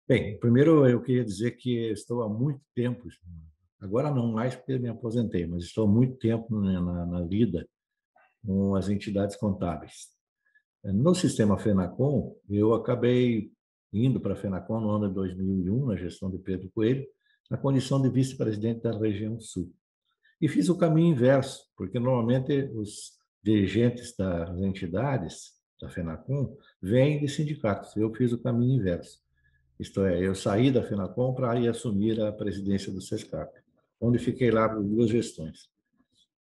Bem, primeiro eu queria dizer que estou há muito tempo, agora não mais porque me aposentei, mas estou há muito tempo na lida com as entidades contábeis. No sistema Fenacom, eu acabei indo para a Fenacom no ano de 2001, na gestão de Pedro Coelho, na condição de vice-presidente da região sul. E fiz o caminho inverso, porque normalmente os dirigentes das entidades da Fenacom vêm de sindicatos. Eu fiz o caminho inverso. Isto é, eu saí da Fenacom para ir assumir a presidência do SESCAP, onde fiquei lá por 2 gestões.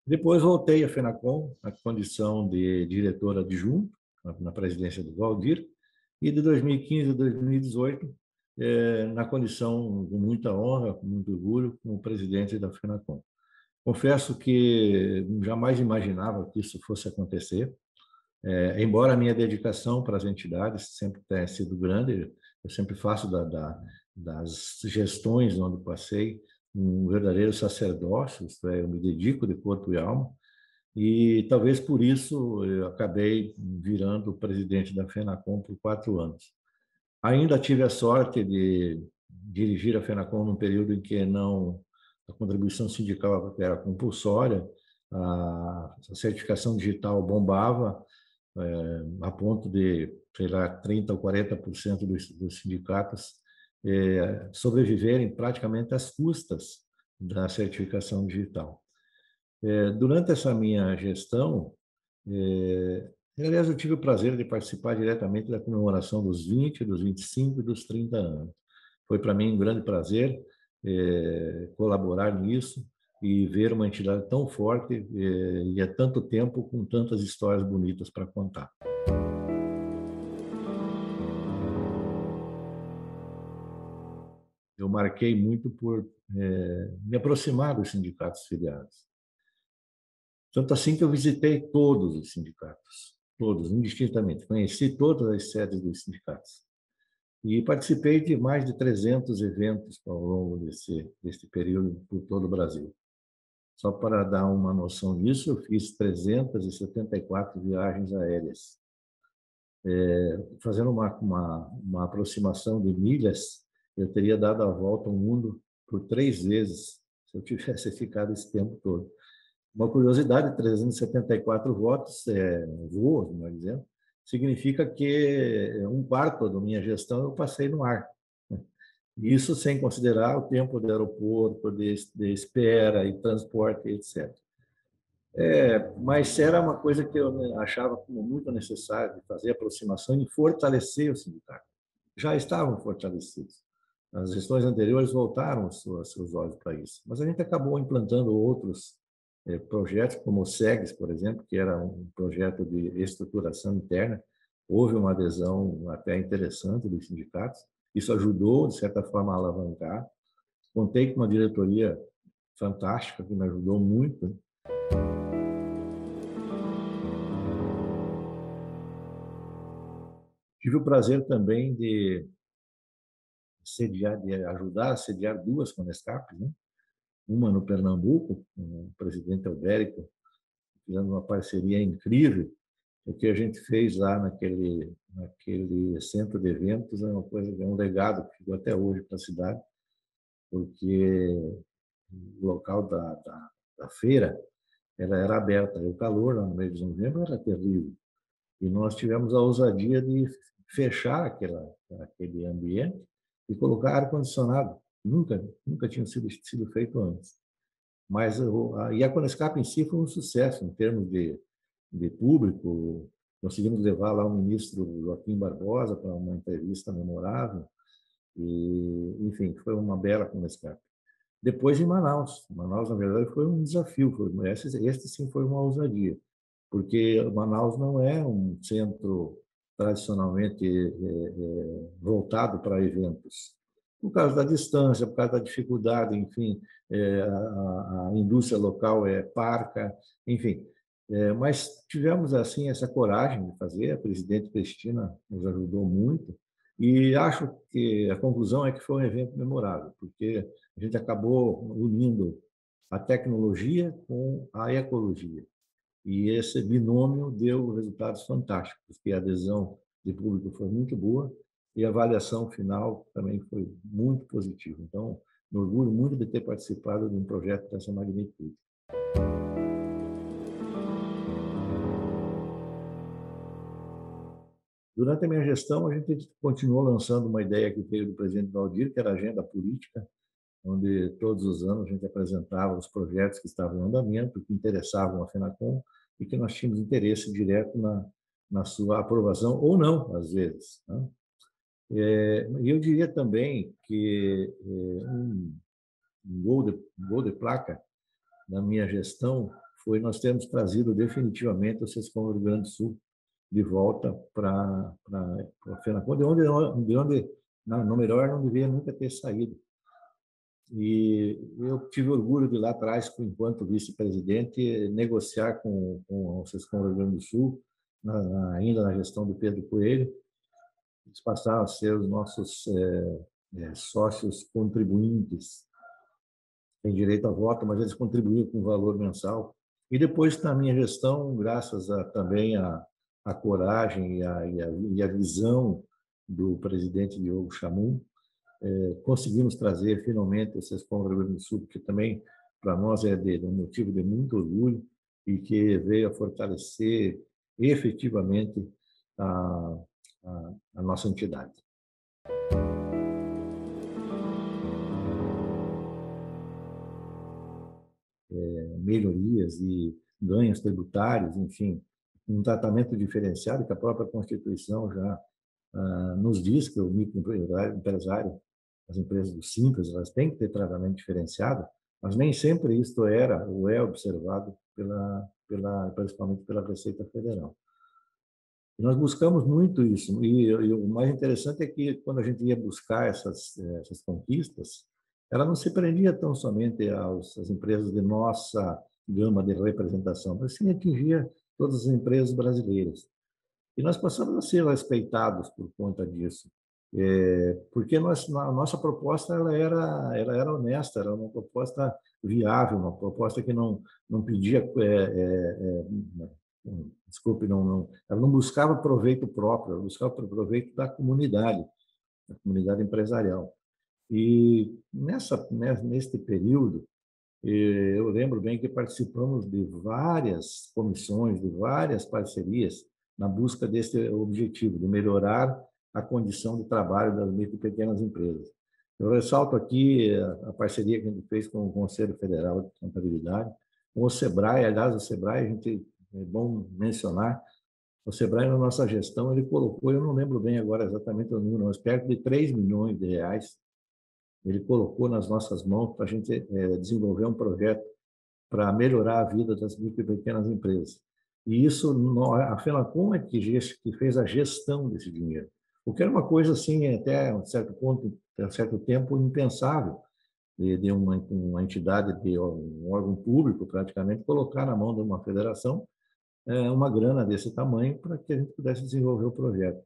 Depois voltei à Fenacom, na condição de diretor adjunto, na presidência do Valdir, e de 2015 a 2018, na condição, com muita honra, com muito orgulho, como presidente da Fenacom. Confesso que jamais imaginava que isso fosse acontecer, embora a minha dedicação para as entidades sempre tenha sido grande, eu sempre faço das gestões onde passei um verdadeiro sacerdócio, isto é, eu me dedico de corpo e alma, e talvez por isso eu acabei virando presidente da Fenacom por 4 anos. Ainda tive a sorte de dirigir a Fenacom num período em que não a contribuição sindical era compulsória, a certificação digital bombava, a ponto de, sei lá, 30% ou 40% dos sindicatos sobreviverem praticamente às custas da certificação digital. Durante essa minha gestão, aliás, eu tive o prazer de participar diretamente da comemoração dos 20, dos 25 e dos 30 anos. Foi para mim um grande prazer colaborar nisso e ver uma entidade tão forte e há tanto tempo com tantas histórias bonitas para contar. Eu marquei muito por me aproximar dos sindicatos filiados. Tanto assim que eu visitei todos os sindicatos, todos, indistintamente. Conheci todas as sedes dos sindicatos. E participei de mais de 300 eventos ao longo desse período por todo o Brasil. Só para dar uma noção disso, eu fiz 374 viagens aéreas. Fazendo uma aproximação de milhas, eu teria dado a volta ao mundo por 3 vezes se eu tivesse ficado esse tempo todo. Uma curiosidade, 374 voos, melhor dizendo, significa que um quarto da minha gestão eu passei no ar. Isso sem considerar o tempo do aeroporto, de espera e transporte, etc. Mas era uma coisa que eu achava como muito necessário de fazer aproximação e fortalecer o sindicato. Já estavam fortalecidos. As gestões anteriores voltaram seus olhos para isso. Mas a gente acabou implantando outros projetos, como o SEGS, por exemplo, que era um projeto de estruturação interna. Houve uma adesão até interessante dos sindicatos. Isso ajudou, de certa forma, a alavancar. Contei com uma diretoria fantástica, que me ajudou muito. Tive o prazer também de ajudar a sediar 2 Conescap, né? Uma no Pernambuco, com o presidente Albérico, fizemos uma parceria incrível. O que a gente fez lá naquele centro de eventos é uma coisa, é um legado que ficou até hoje para a cidade, porque o local da feira ela era aberta, e o calor lá no mês de novembro era terrível. E nós tivemos a ousadia de fechar aquele ambiente e colocar ar-condicionado. Nunca tinha sido feito antes. Mas a Conescap em si foi um sucesso em termos de público. Conseguimos levar lá o ministro Joaquim Barbosa para uma entrevista memorável. E, enfim, foi uma bela Conescap. Depois em Manaus. Manaus, na verdade, foi um desafio. Este sim foi uma ousadia, porque Manaus não é um centro tradicionalmente voltado para eventos. Por causa da distância, por causa da dificuldade, enfim, a indústria local é parca, enfim. Mas tivemos, assim, essa coragem de fazer, a presidente Cristina nos ajudou muito, e acho que a conclusão é que foi um evento memorável, porque a gente acabou unindo a tecnologia com a ecologia. E esse binômio deu resultados fantásticos, porque a adesão de público foi muito boa e a avaliação final também foi muito positiva. Então, me orgulho muito de ter participado de um projeto dessa magnitude. Durante a minha gestão, a gente continuou lançando uma ideia que veio do presidente Valdir, que era a agenda política, onde todos os anos a gente apresentava os projetos que estavam em andamento, que interessavam a FENACOM e que nós tínhamos interesse direto na sua aprovação, ou não, às vezes. Né? E eu diria também que um gol de placa na minha gestão foi nós termos trazido definitivamente o SESCOM do Rio Grande do Sul de volta para a FENACOM, de onde, no melhor, não deveria nunca ter saído. E eu tive orgulho de lá atrás, enquanto vice-presidente, negociar com o SESCOM do Rio Grande do Sul, ainda na gestão do Pedro Coelho. Eles passaram a ser os nossos sócios contribuintes. Tem direito a voto, mas eles contribuíam com valor mensal. E depois, na minha gestão, graças também à coragem e a visão do presidente Diogo Chamum, conseguimos trazer finalmente o SESCOM do Rio Grande do Sul, que também para nós é um motivo de muito orgulho e que veio a fortalecer efetivamente a nossa entidade. Melhorias e ganhos tributários, enfim, um tratamento diferenciado que a própria Constituição já nos diz que o microempresário, as empresas do Simples, elas têm que ter tratamento diferenciado, mas nem sempre isto era ou é observado principalmente pela Receita Federal. E nós buscamos muito isso, e o mais interessante é que quando a gente ia buscar essas conquistas, ela não se prendia tão somente às empresas de nossa gama de representação, mas sim atingia todas as empresas brasileiras. E nós passamos a ser respeitados por conta disso, porque a nossa proposta ela era honesta, era uma proposta viável, uma proposta que não pedia, desculpe, ela não buscava proveito próprio, ela buscava proveito da comunidade empresarial. E neste período, eu lembro bem que participamos de várias comissões, de várias parcerias na busca desse objetivo, de melhorar a condição de trabalho das micro e pequenas empresas. Eu ressalto aqui a parceria que a gente fez com o Conselho Federal de Contabilidade, com o SEBRAE. Aliás, o SEBRAE, é bom mencionar, o SEBRAE, na nossa gestão, ele colocou, eu não lembro bem agora exatamente o número, mas perto de 3 milhões de reais, ele colocou nas nossas mãos para a gente desenvolver um projeto para melhorar a vida das micro e pequenas empresas. E isso, a FENACOM é que fez a gestão desse dinheiro. O que era uma coisa, assim, até um certo ponto, até um certo tempo, impensável, de uma entidade, de um órgão público, praticamente, colocar na mão de uma federação uma grana desse tamanho para que a gente pudesse desenvolver o projeto.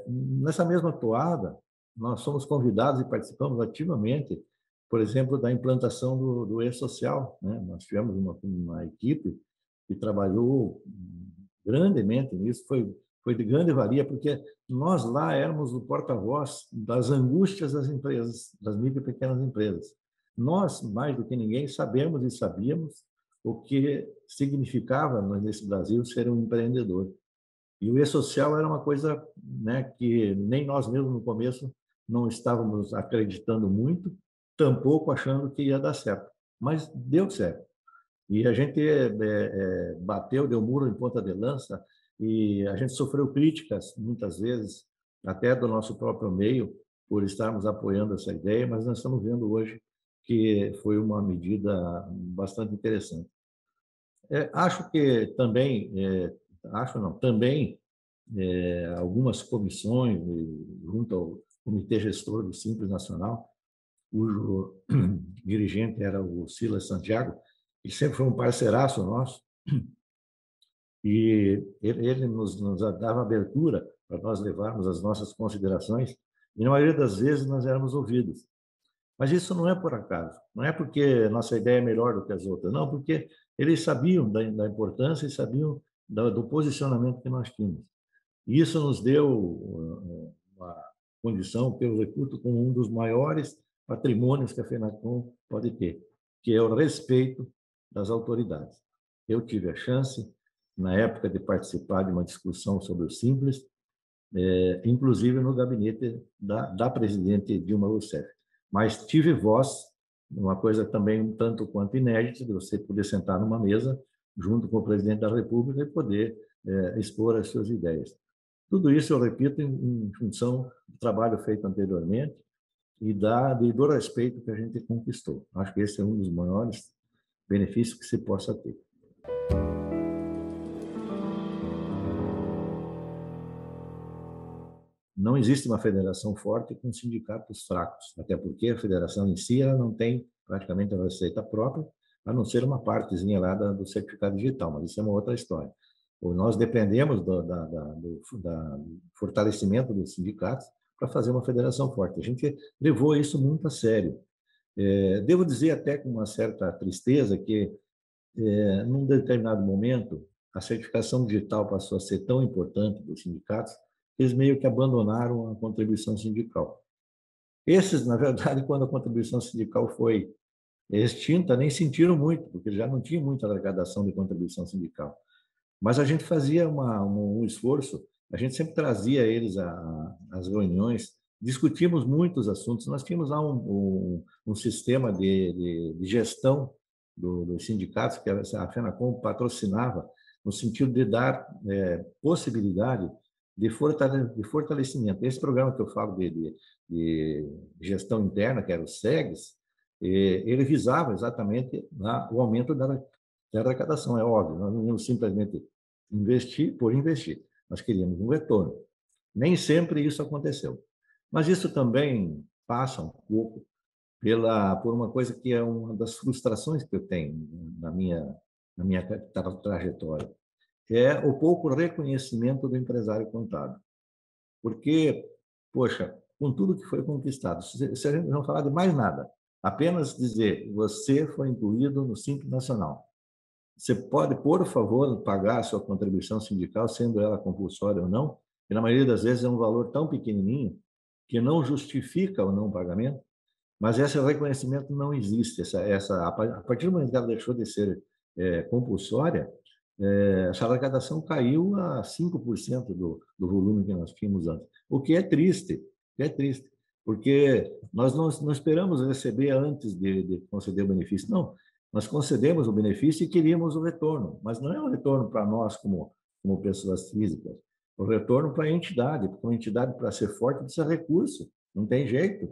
Nessa mesma toada, nós somos convidados e participamos ativamente, por exemplo, da implantação do e-social. Né? Nós tivemos uma equipe que trabalhou grandemente nisso, foi de grande valia, porque nós lá éramos o porta-voz das angústias das empresas, das micro e pequenas empresas. Nós, mais do que ninguém, sabíamos o que significava nesse Brasil ser um empreendedor. E o e-social era uma coisa, né, que nem nós mesmos no começo não estávamos acreditando muito, tampouco achando que ia dar certo. Mas deu certo. E a gente deu muro em ponta de lança, e a gente sofreu críticas, muitas vezes, até do nosso próprio meio, por estarmos apoiando essa ideia, mas nós estamos vendo hoje que foi uma medida bastante interessante. Acho que também, também algumas comissões, junto ao Comitê Gestor do Simples Nacional, cujo dirigente era o Silas Santiago, ele sempre foi um parceiraço nosso, e ele nos dava abertura para nós levarmos as nossas considerações, e na maioria das vezes nós éramos ouvidos. Mas isso não é por acaso, não é porque nossa ideia é melhor do que as outras, não, porque eles sabiam da importância e sabiam do posicionamento que nós tínhamos. E isso nos deu condição que eu reputo como um dos maiores patrimônios que a FENACOM pode ter, que é o respeito das autoridades. Eu tive a chance, na época, de participar de uma discussão sobre o Simples, inclusive no gabinete da presidente Dilma Rousseff. Mas tive voz, uma coisa também um tanto quanto inédita, de você poder sentar numa mesa junto com o presidente da República e poder expor as suas ideias. Tudo isso, eu repito, em função do trabalho feito anteriormente e do respeito que a gente conquistou. Acho que esse é um dos maiores benefícios que se possa ter. Não existe uma federação forte com sindicatos fracos, até porque a federação em si ela não tem praticamente a receita própria, a não ser uma partezinha lá do certificado digital, mas isso é uma outra história. Nós dependemos do fortalecimento dos sindicatos para fazer uma federação forte. A gente levou isso muito a sério. Devo dizer até com uma certa tristeza que, num determinado momento, a certificação digital passou a ser tão importante para os sindicatos que eles meio que abandonaram a contribuição sindical. Esses, na verdade, quando a contribuição sindical foi extinta, nem sentiram muito, porque já não tinha muita arrecadação de contribuição sindical. Mas a gente fazia um esforço, a gente sempre trazia eles às reuniões, discutimos muitos assuntos. Nós tínhamos lá um sistema de gestão dos sindicatos, que a FENACOM patrocinava, no sentido de dar possibilidade de fortalecimento. Esse programa que eu falo de gestão interna, que era o SEGS, ele visava exatamente o aumento da arrecadação, é óbvio. Nós não íamos simplesmente investir por investir. Nós queríamos um retorno. Nem sempre isso aconteceu. Mas isso também passa um pouco por uma coisa que é uma das frustrações que eu tenho na minha trajetória, que é o pouco reconhecimento do empresário contábil. Porque, poxa, com tudo que foi conquistado, se a gente não falar de mais nada, apenas dizer, você foi incluído no Simples Nacional. Você pode, por favor, pagar a sua contribuição sindical, sendo ela compulsória ou não, que na maioria das vezes é um valor tão pequenininho que não justifica o não pagamento, mas esse reconhecimento não existe. A partir do momento que ela deixou de ser compulsória, essa arrecadação caiu a 5% do volume que nós tínhamos antes, o que é triste, porque nós não esperamos receber antes de conceder o benefício, não. Nós concedemos o benefício e queríamos o retorno, mas não é um retorno para nós como pessoas físicas, é um retorno para a entidade, porque uma entidade, para ser forte, precisa de recurso, não tem jeito.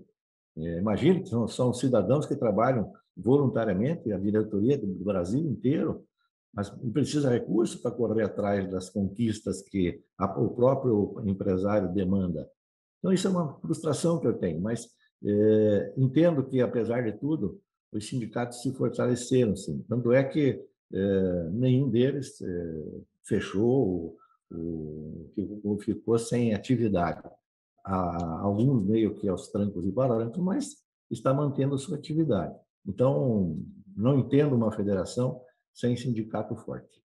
Imagine que são cidadãos que trabalham voluntariamente, a diretoria do Brasil inteiro, mas precisa de recurso para correr atrás das conquistas que o próprio empresário demanda. Então, isso é uma frustração que eu tenho, mas entendo que, apesar de tudo, os sindicatos se fortaleceram, sim. Tanto é que nenhum deles fechou ou ficou sem atividade. Há alguns meio que aos trancos e barrancos, mas está mantendo sua atividade. Então, não entendo uma federação sem sindicato forte.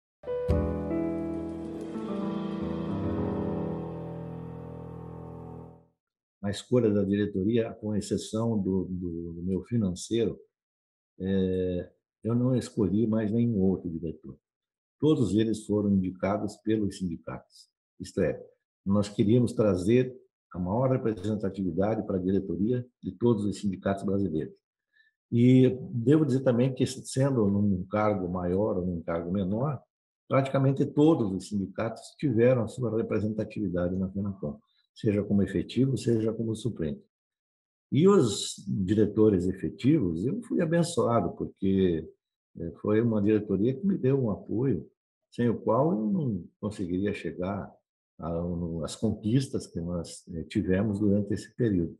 A escolha da diretoria, com exceção do meu financeiro, eu não escolhi mais nenhum outro diretor. Todos eles foram indicados pelos sindicatos. Isto é, nós queríamos trazer a maior representatividade para a diretoria de todos os sindicatos brasileiros. E devo dizer também que, sendo num cargo maior ou num cargo menor, praticamente todos os sindicatos tiveram a sua representatividade na FENACOM, seja como efetivo, seja como suplente. E os diretores efetivos, eu fui abençoado, porque foi uma diretoria que me deu um apoio, sem o qual eu não conseguiria chegar às conquistas que nós tivemos durante esse período.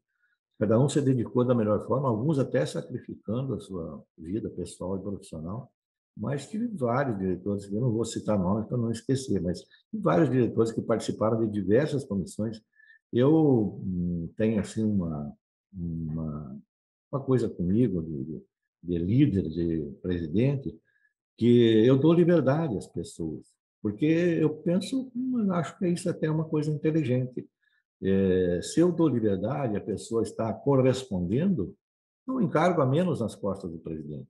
Cada um se dedicou da melhor forma, alguns até sacrificando a sua vida pessoal e profissional, mas tive vários diretores, eu não vou citar nomes para não esquecer, mas vários diretores que participaram de diversas comissões. Eu tenho assim uma coisa comigo de líder, de presidente, que eu dou liberdade às pessoas, porque eu penso, acho que isso até é uma coisa inteligente. Se eu dou liberdade, a pessoa está correspondendo, não encargo a menos nas costas do presidente.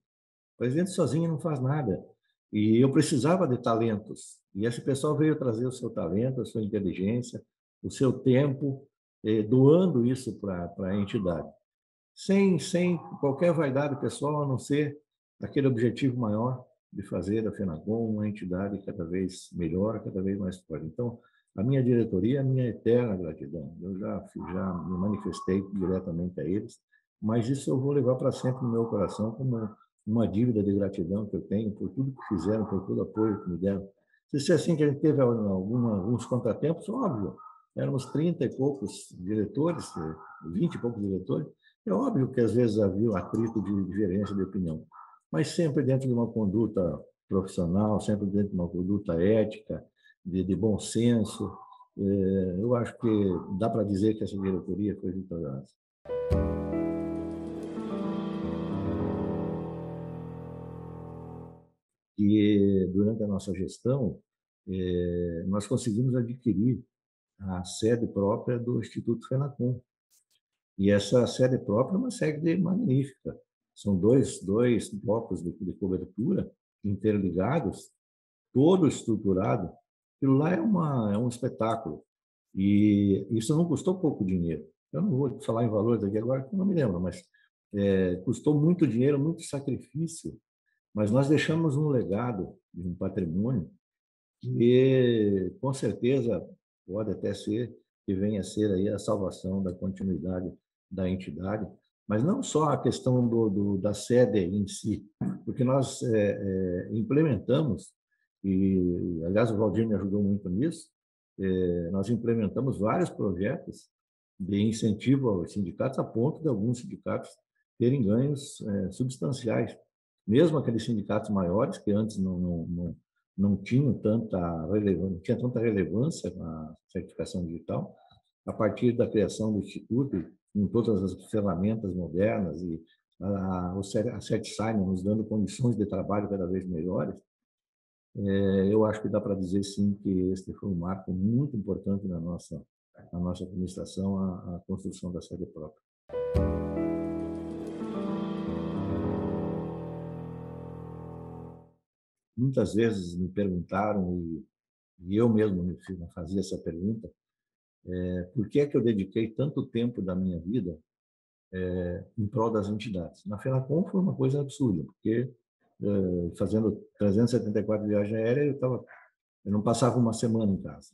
O presidente sozinho não faz nada. E eu precisava de talentos. E esse pessoal veio trazer o seu talento, a sua inteligência, o seu tempo, doando isso para a entidade. Sem qualquer vaidade pessoal, a não ser aquele objetivo maior de fazer da FENACOM uma entidade cada vez melhor, cada vez mais forte. Então, a minha diretoria é a minha eterna gratidão. Eu já me manifestei diretamente a eles, mas isso eu vou levar para sempre no meu coração como uma dívida de gratidão que eu tenho por tudo que fizeram, por todo o apoio que me deram. Se é assim que a gente teve alguns contratempos, óbvio, éramos 30 e poucos diretores, 20 e poucos diretores, é óbvio que às vezes havia um atrito de divergência de opinião, mas sempre dentro de uma conduta profissional, sempre dentro de uma conduta ética, de bom senso. Eu acho que dá para dizer que essa diretoria foi vitoriosa. E durante a nossa gestão, nós conseguimos adquirir a sede própria do Instituto FENACOM. E essa sede própria é uma sede magnífica. São dois blocos de cobertura interligados, todo estruturado. Aquilo lá é um espetáculo. E isso não custou pouco dinheiro. Eu não vou falar em valores aqui agora, porque eu não me lembro, mas custou muito dinheiro, muito sacrifício. Mas nós deixamos um legado, um patrimônio, que com certeza pode até ser que venha a ser aí a salvação da continuidade da entidade, mas não só a questão da sede em si, porque nós implementamos, e aliás o Valdir me ajudou muito nisso, nós implementamos vários projetos de incentivo aos sindicatos, a ponto de alguns sindicatos terem ganhos substanciais. Mesmo aqueles sindicatos maiores, que antes não tinham não tinha tanta relevância na certificação digital, a partir da criação do Instituto, com todas as ferramentas modernas e a CertSign nos dando condições de trabalho cada vez melhores, eu acho que dá para dizer sim que este foi um marco muito importante na nossa administração, a construção da sede própria. Muitas vezes me perguntaram, e eu mesmo me fazia essa pergunta, por que é que eu dediquei tanto tempo da minha vida em prol das entidades? Na FENACOM foi uma coisa absurda, porque fazendo 374 viagens aéreas, eu não passava uma semana em casa.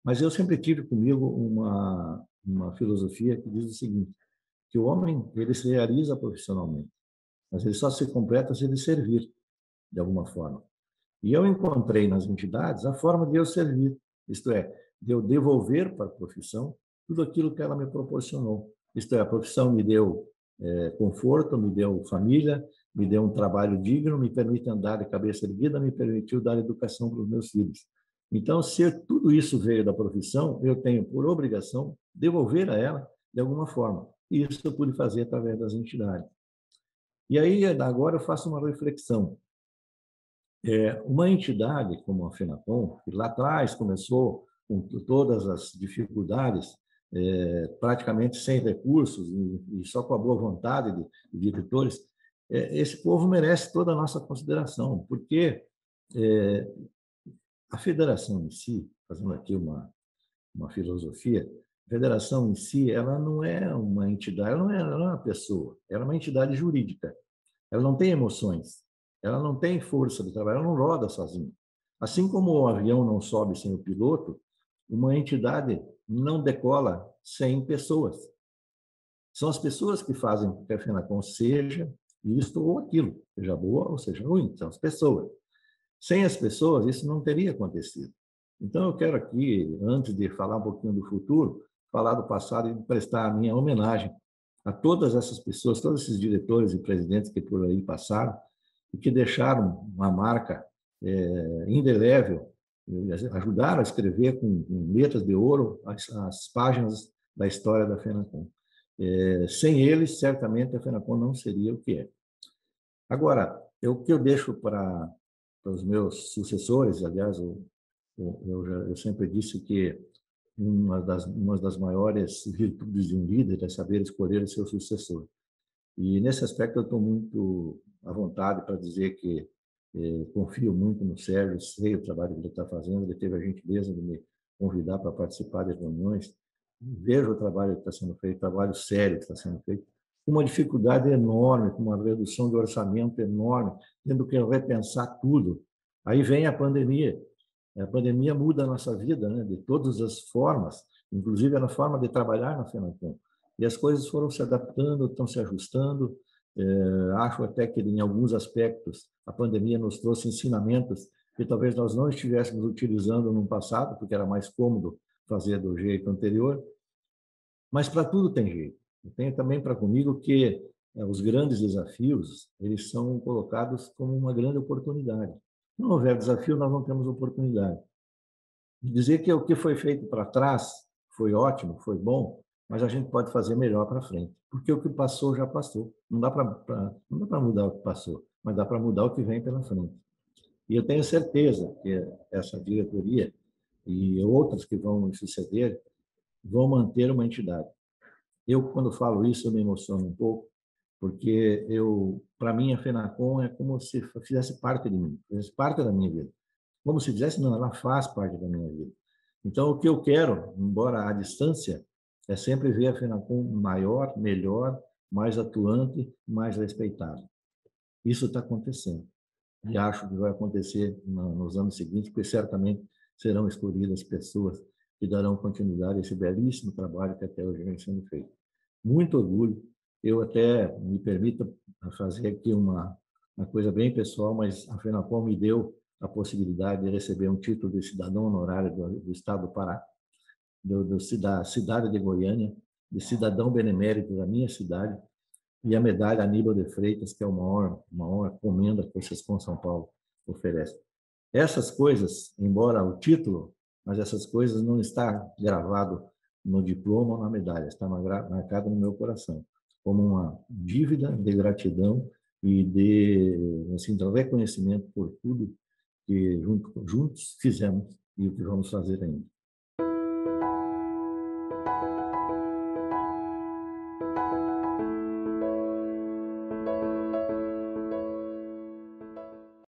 Mas eu sempre tive comigo uma filosofia que diz o seguinte, que o homem ele se realiza profissionalmente, mas ele só se completa se ele servir de alguma forma. E eu encontrei nas entidades a forma de eu servir, isto é, de eu devolver para a profissão tudo aquilo que ela me proporcionou. Isto é, a profissão me deu conforto, me deu família, me deu um trabalho digno, me permite andar de cabeça erguida, me permitiu dar educação para os meus filhos. Então, se tudo isso veio da profissão, eu tenho por obrigação devolver a ela de alguma forma. E isso eu pude fazer através das entidades. E aí, agora eu faço uma reflexão. Uma entidade como a FENACOM, que lá atrás começou com todas as dificuldades, praticamente sem recursos e só com a boa vontade de diretores, esse povo merece toda a nossa consideração, porque a federação em si, fazendo aqui uma filosofia, a federação em si, ela não é uma entidade, ela não é uma pessoa, ela é uma entidade jurídica. Ela não tem emoções, ela não tem força de trabalho, ela não roda sozinha. Assim como o avião não sobe sem o piloto, uma entidade não decola sem pessoas. São as pessoas que fazem com que a FENACOM seja isto ou aquilo, seja boa ou seja ruim, são as pessoas. Sem as pessoas, isso não teria acontecido. Então, eu quero aqui, antes de falar um pouquinho do futuro, falar do passado e prestar a minha homenagem a todas essas pessoas, todos esses diretores e presidentes que por aí passaram e que deixaram uma marca indelével, ajudaram a escrever com letras de ouro as páginas da história da FENACOM. Sem eles, certamente, a FENACOM não seria o que é. Agora, o que eu deixo para os meus sucessores, aliás, eu sempre disse que uma das maiores virtudes de um líder é saber escolher o seu sucessor. E, nesse aspecto, eu estou muito à vontade para dizer que confio muito no Sérgio, sei o trabalho que ele está fazendo, ele teve a gentileza de me convidar para participar das reuniões, vejo o trabalho que está sendo feito, trabalho sério que está sendo feito, com uma dificuldade enorme, com uma redução de orçamento enorme, tendo que repensar tudo. Aí vem a pandemia. A pandemia muda a nossa vida, né, de todas as formas, inclusive na forma de trabalhar na Fenacom. E as coisas foram se adaptando, estão se ajustando. Acho até que, em alguns aspectos, a pandemia nos trouxe ensinamentos que talvez nós não estivéssemos utilizando no passado, porque era mais cômodo fazer do jeito anterior. Mas para tudo tem jeito. Eu tenho também para comigo que os grandes desafios, eles são colocados como uma grande oportunidade. Se não houver desafio, nós não temos oportunidade. Dizer que o que foi feito para trás foi ótimo, foi bom, mas a gente pode fazer melhor para frente, porque o que passou já passou. Não dá para mudar o que passou, mas dá para mudar o que vem pela frente. E eu tenho certeza que essa diretoria e outras que vão suceder vão manter uma entidade. Eu, quando falo isso, eu me emociono um pouco, porque para mim, a Fenacom é como se fizesse parte de mim, fizesse parte da minha vida. Como se dissesse, não, ela faz parte da minha vida. Então, o que eu quero, embora à distância, é sempre ver a Fenacom maior, melhor, mais atuante, mais respeitada. Isso está acontecendo. E acho que vai acontecer nos anos seguintes, porque certamente serão escolhidas pessoas que darão continuidade a esse belíssimo trabalho que até hoje vem sendo feito. Muito orgulho. Eu até me permito fazer aqui uma coisa bem pessoal, mas a Fenacom me deu a possibilidade de receber um título de cidadão honorário do Estado do Pará, da cidade de Goiânia, de cidadão benemérito da minha cidade, e a medalha Aníbal de Freitas, que é uma honra comenda que o Sescom São Paulo oferece. Essas coisas, embora o título, mas essas coisas não estão gravadas no diploma ou na medalha, está marcado no meu coração, como uma dívida de gratidão e de reconhecimento por tudo que juntos fizemos e o que vamos fazer ainda.